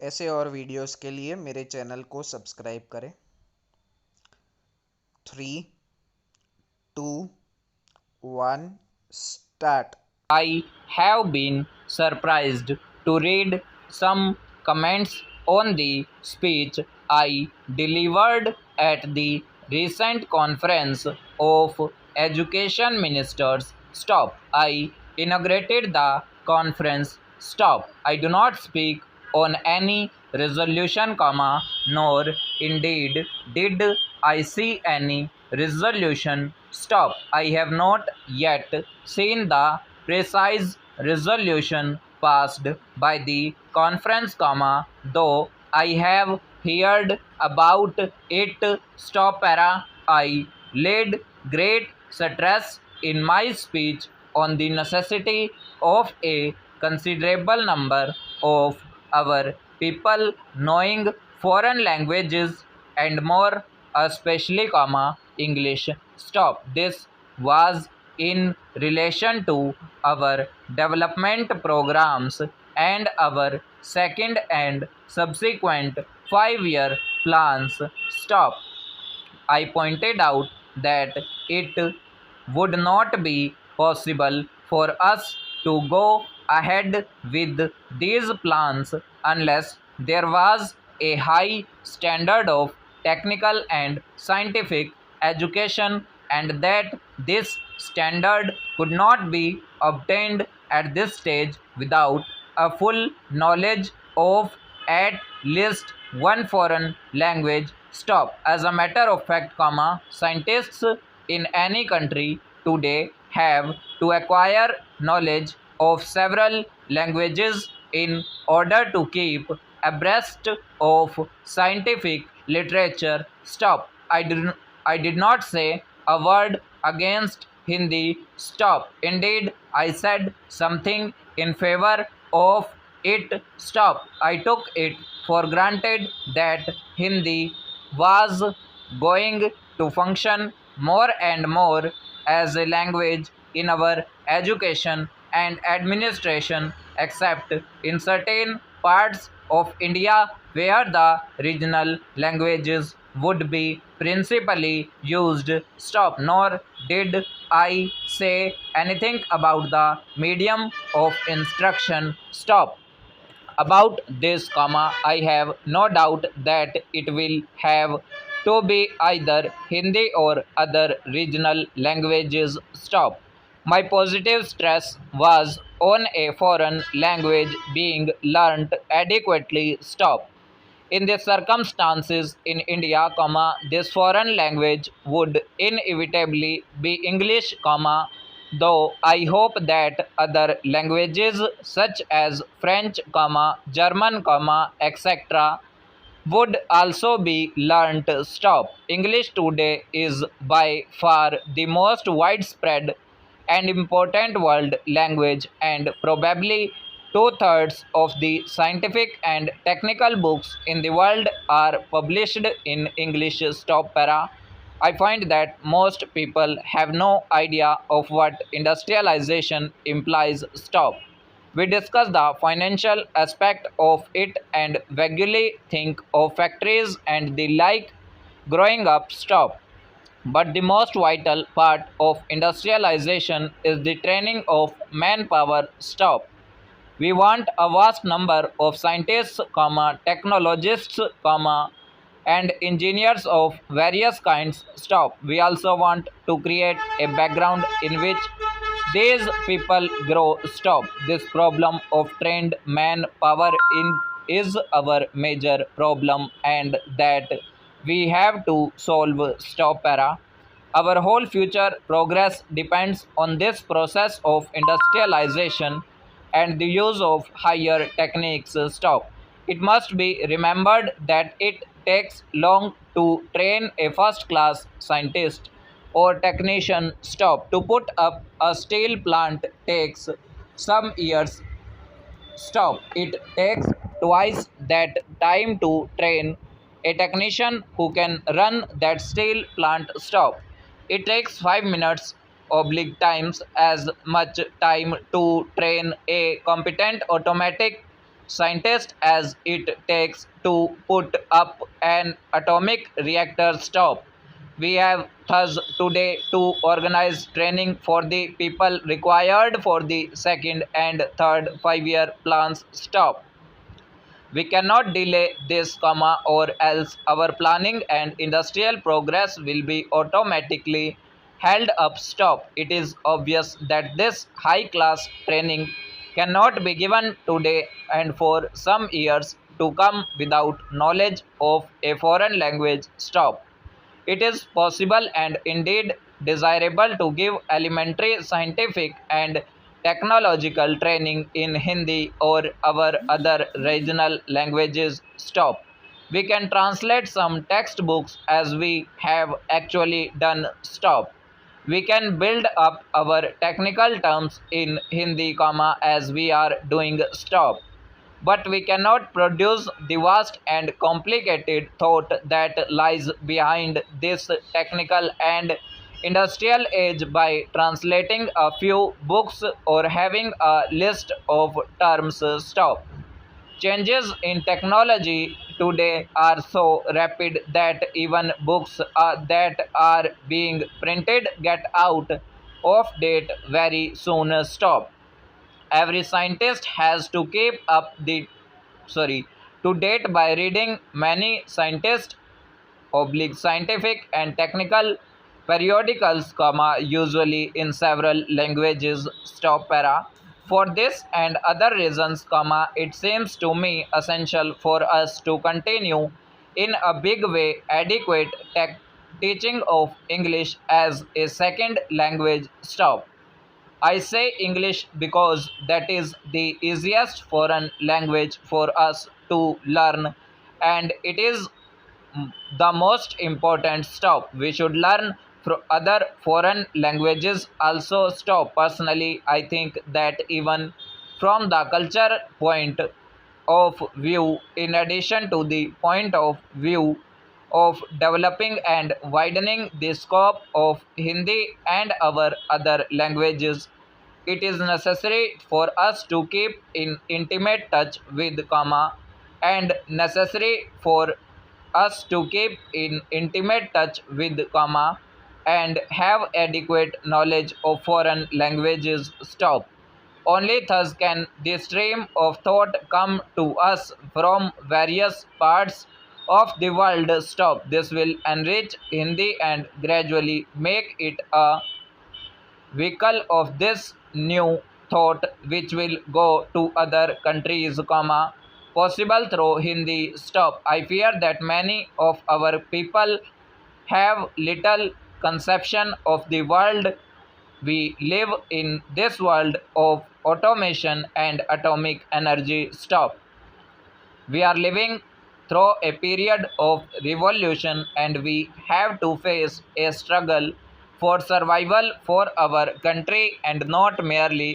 ऐसे और वीडियोस के लिए मेरे चैनल को सब्सक्राइब करें। 3, 2, 1 start. I have been surprised to read some comments on the speech I delivered at the recent conference of education ministers. Stop. I inaugurated the conference. Stop. I do not speak on any resolution, comma, nor indeed did I see any resolution. Stop. I have not yet seen the precise resolution passed by the conference, comma, though I have heard about it. Stop. Para. I laid great stress in my speech on the necessity of a considerable number of our people knowing foreign languages and more especially, comma, English. Stop. This was in relation to our development programs and our second and subsequent 5-year plans. Stop. I pointed out that it would not be possible for us to go ahead with these plans unless there was a high standard of technical and scientific education, and that this standard could not be obtained at this stage without a full knowledge of at least one foreign language. Stop. As a matter of fact, comma, scientists in any country today have to acquire knowledge of several languages in order to keep abreast of scientific literature. Stop. I did not say a word against Hindi. Stop. Indeed, I said something in favor of it. Stop. I took it for granted that Hindi was going to function more and more as a language in our education and administration, except in certain parts of India where the regional languages would be principally used. Stop. Nor did I say anything about the medium of instruction. Stop. About this, comma, I have no doubt that it will have to be either Hindi or other regional languages. Stop. My positive stress was on a foreign language being learnt adequately. Stop. In the circumstances in India, comma, this foreign language would inevitably be English, comma, though I hope that other languages such as French, comma, German, comma, etc. would also be learnt. Stop. English today is by far the most widespread and important world language, and probably two-thirds of the scientific and technical books in the world are published in English. Stop. Para. I find that most people have no idea of what industrialization implies. Stop. We discuss the financial aspect of it and vaguely think of factories and the like growing up. Stop. But the most vital part of industrialization is the training of manpower. Stop. We want a vast number of scientists, comma, technologists, comma, and engineers of various kinds. Stop. We also want to create a background in which these people grow. Stop. This problem of trained manpower is our major problem, and that we have to solve. Stop. Para. Our whole future progress depends on this process of industrialization and the use of higher techniques. Stop. It must be remembered that it takes long to train a first class scientist or technician. Stop. To put up a steel plant takes some years. Stop. It takes twice that time to train a technician who can run that steel plant. Stop. It takes 5 minutes oblique times as much time to train a competent automatic scientists as it takes to put up an atomic reactor. Stop. We have thus today to organize training for the people required for the second and third 5-year plans. Stop. We cannot delay this, or else our planning and industrial progress will be automatically held up. Stop. It is obvious that this high class training cannot be given today and for some years to come without knowledge of a foreign language. Stop. It is possible and indeed desirable to give elementary scientific and technological training in Hindi or our other regional languages. Stop. We can translate some textbooks as we have actually done. Stop. We can build up our technical terms in Hindi, as we are doing. Stop. But we cannot produce the vast and complicated thought that lies behind this technical and industrial age by translating a few books or having a list of terms. Stop. Changes in technology today are so rapid that even books that are being printed get out of date very soon. Stop. Every scientist has to keep up the to date by reading many scientist oblique scientific and technical periodicals, usually in several languages. Stop. Para. For this and other reasons, it seems to me essential for us to continue in a big way adequate teaching of English as a second language. Stop. I say English because that is the easiest foreign language for us to learn, and it is the most important. Stop. We should learn from other foreign languages also. Stop. Personally, I think that even from the culture point of view, in addition to the point of view of developing and widening the scope of Hindi and our other languages, it is necessary for us to keep in intimate touch with, and necessary for us to keep in intimate touch with, and have adequate knowledge of foreign languages. Stop. Only thus can the stream of thought come to us from various parts of the world. Stop. This will enrich Hindi and gradually make it a vehicle of this new thought which will go to other countries, possible through Hindi. Stop. I fear that many of our people have little conception of the world we live in, this world of automation and atomic energy. Stop. We are living through a period of revolution and we have to face a struggle for survival for our country and not merely